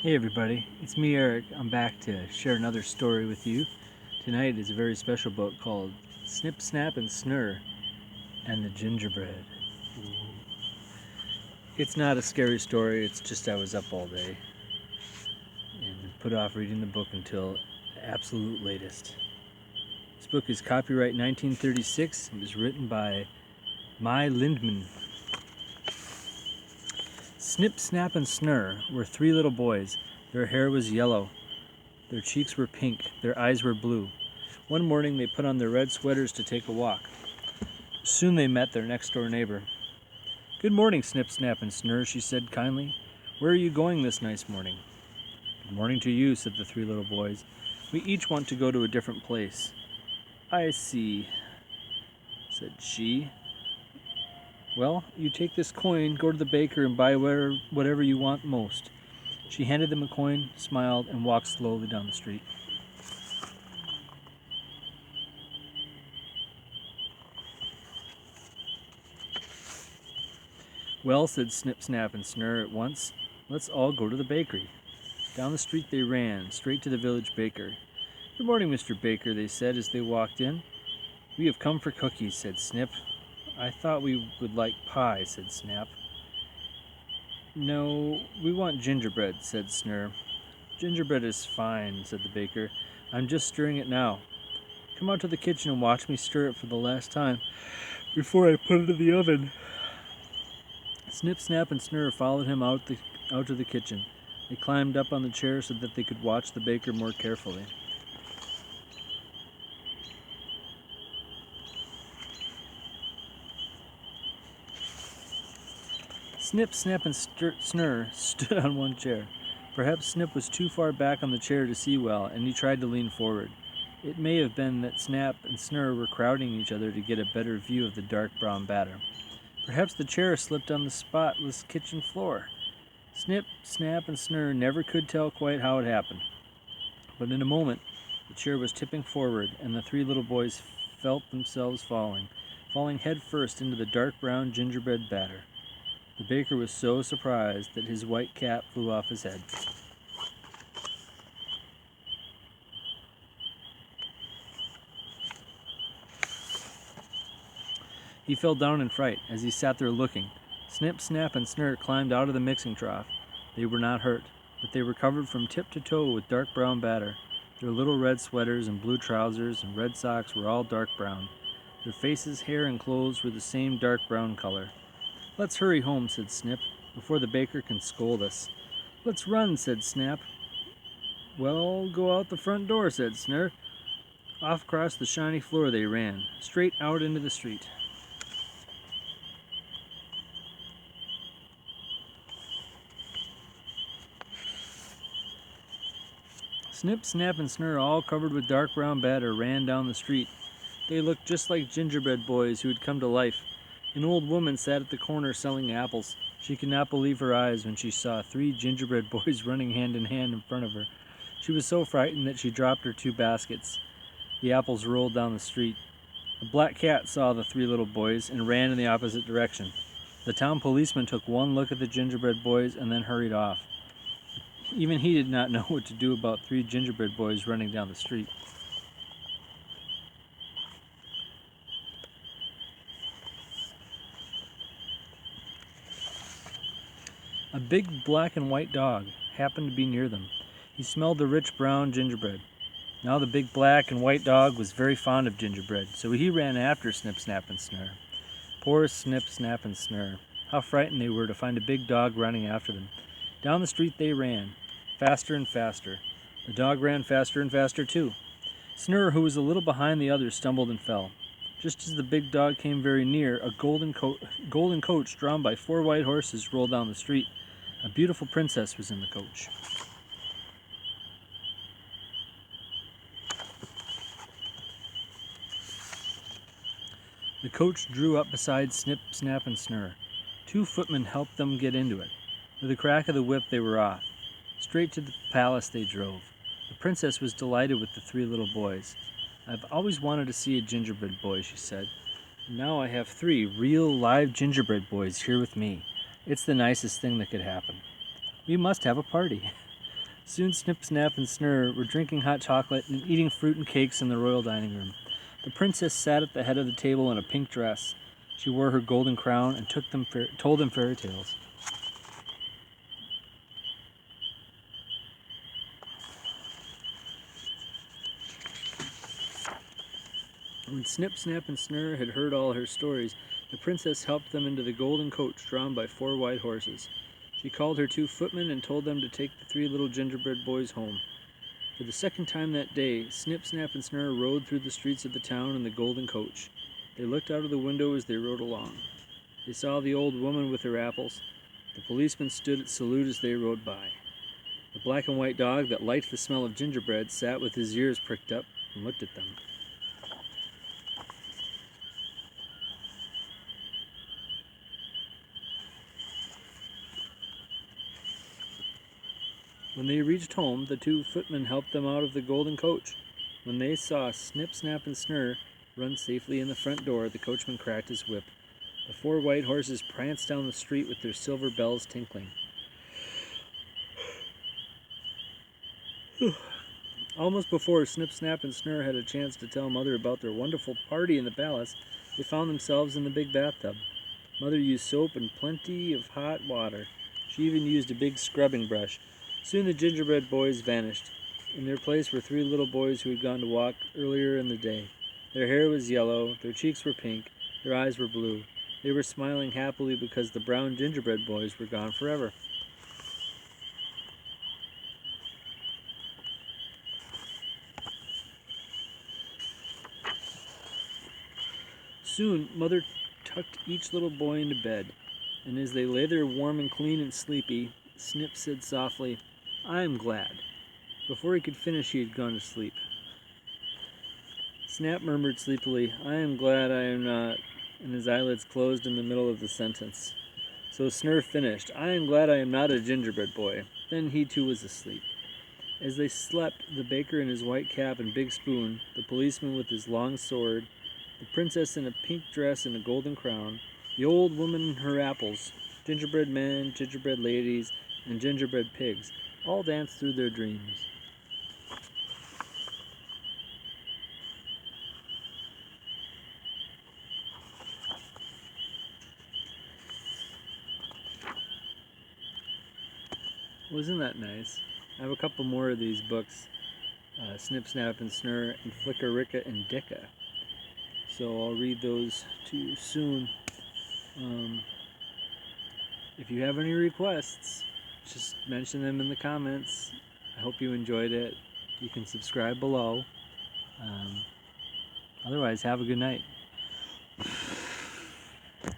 Hey everybody, it's me Eric. I'm back to share another story with you. Tonight is a very special book called Snipp, Snapp, and Snurr and the Gingerbread. It's not a scary story, it's just I was up all day and put off reading the book until the absolute latest. This book is copyright 1936. It was written by Lindman. Snipp, Snapp, and Snurr were three little boys. Their hair was yellow. Their cheeks were pink, their eyes were blue. One morning they put on their red sweaters to take a walk. Soon they met their next-door neighbor. "Good morning, Snipp, Snapp, and Snurr," she said kindly. "Where are you going this nice morning?" "Good morning to you," said the three little boys. "We each want to go to a different place." "I see," said she. "Well, you take this coin, go to the baker, and buy whatever you want most." She handed them a coin, smiled, and walked slowly down the street. "Well," said Snipp, Snapp, and Snurr at once, "let's all go to the bakery." Down the street they ran, straight to the village baker. "Good morning, Mr. Baker," they said as they walked in. "We have come for cookies," said Snipp. "I thought we would like pie," said Snapp. "No, we want gingerbread," said Snurr. "Gingerbread is fine," said the baker. "I'm just stirring it now. Come out to the kitchen and watch me stir it for the last time before I put it in the oven." Snipp, Snapp, and Snurr followed him out to the kitchen. They climbed up on the chair so that they could watch the baker more carefully. Snipp, Snapp, and Snurr stood on one chair. Perhaps Snipp was too far back on the chair to see well, and he tried to lean forward. It may have been that Snapp and Snurr were crowding each other to get a better view of the dark brown batter. Perhaps the chair slipped on the spotless kitchen floor. Snipp, Snapp, and Snurr never could tell quite how it happened. But in a moment, the chair was tipping forward, and the three little boys felt themselves falling head first into the dark brown gingerbread batter. The baker was so surprised that his white cap flew off his head. He fell down in fright as he sat there looking. Snipp, Snapp, and Snurr climbed out of the mixing trough. They were not hurt, but they were covered from tip to toe with dark brown batter. Their little red sweaters and blue trousers and red socks were all dark brown. Their faces, hair, and clothes were the same dark brown color. "Let's hurry home," said Snipp, "before the baker can scold us." "Let's run," said Snapp. "Well, go out the front door," said Snurr. Off across the shiny floor they ran, straight out into the street. Snipp, Snapp, and Snurr, all covered with dark brown batter, ran down the street. They looked just like gingerbread boys who had come to life. An old woman sat at the corner selling apples. She could not believe her eyes when she saw three gingerbread boys running hand in hand in front of her. She was so frightened that she dropped her two baskets. The apples rolled down the street. A black cat saw the three little boys and ran in the opposite direction. The town policeman took one look at the gingerbread boys and then hurried off. Even he did not know what to do about three gingerbread boys running down the street. A big black and white dog happened to be near them. He smelled the rich brown gingerbread. Now the big black and white dog was very fond of gingerbread, so he ran after Snipp, Snapp, and Snurr. Poor Snipp, Snapp, and Snurr. How frightened they were to find a big dog running after them. Down the street they ran, faster and faster. The dog ran faster and faster too. Snurr, who was a little behind the others, stumbled and fell. Just as the big dog came very near, a golden coach drawn by four white horses rolled down the street. A beautiful princess was in the coach. The coach drew up beside Snipp, Snapp, and Snurr. Two footmen helped them get into it. With a crack of the whip they were off. Straight to the palace they drove. The princess was delighted with the three little boys. "I've always wanted to see a gingerbread boy," she said. "Now I have three real live gingerbread boys here with me. It's the nicest thing that could happen. We must have a party." Soon Snip, Snap, and Snurr were drinking hot chocolate and eating fruit and cakes in the royal dining room. The princess sat at the head of the table in a pink dress. She wore her golden crown and told them fairy tales. When Snip, Snap, and Snurr had heard all her stories, the princess helped them into the golden coach drawn by 4 white horses. She called her 2 footmen and told them to take the 3 little gingerbread boys home. For the second time that day, Snip, Snap, and Snurr rode through the streets of the town in the golden coach. They looked out of the window as they rode along. They saw the old woman with her apples. The policeman stood at salute as they rode by. The black and white dog that liked the smell of gingerbread sat with his ears pricked up and looked at them. When they reached home, the 2 footmen helped them out of the golden coach. When they saw Snip, Snap, and Snurr run safely in the front door, the coachman cracked his whip. The 4 white horses pranced down the street with their silver bells tinkling. Almost before Snip, Snap, and Snurr had a chance to tell Mother about their wonderful party in the palace, they found themselves in the big bathtub. Mother used soap and plenty of hot water. She even used a big scrubbing brush. Soon the gingerbread boys vanished. In their place were 3 little boys who had gone to walk earlier in the day. Their hair was yellow, their cheeks were pink, their eyes were blue. They were smiling happily because the brown gingerbread boys were gone forever. Soon, Mother tucked each little boy into bed, and as they lay there warm and clean and sleepy, Snip said softly, "I am glad." Before he could finish, he had gone to sleep. Snap murmured sleepily, "I am glad I am not," and his eyelids closed in the middle of the sentence. So Snurr finished, "I am glad I am not a gingerbread boy." Then he too was asleep. As they slept, the baker in his white cap and big spoon, the policeman with his long sword, the princess in a pink dress and a golden crown, the old woman and her apples, gingerbread men, gingerbread ladies, and gingerbread pigs, all danced through their dreams. Wasn't that nice? I have a couple more of these books, Snip, Snap, and Snurr, and Flicka, Ricka, and Dicka. So I'll read those to you soon. If you have any requests, just mention them in the comments. I hope you enjoyed it. You can subscribe below. Otherwise, have a good night.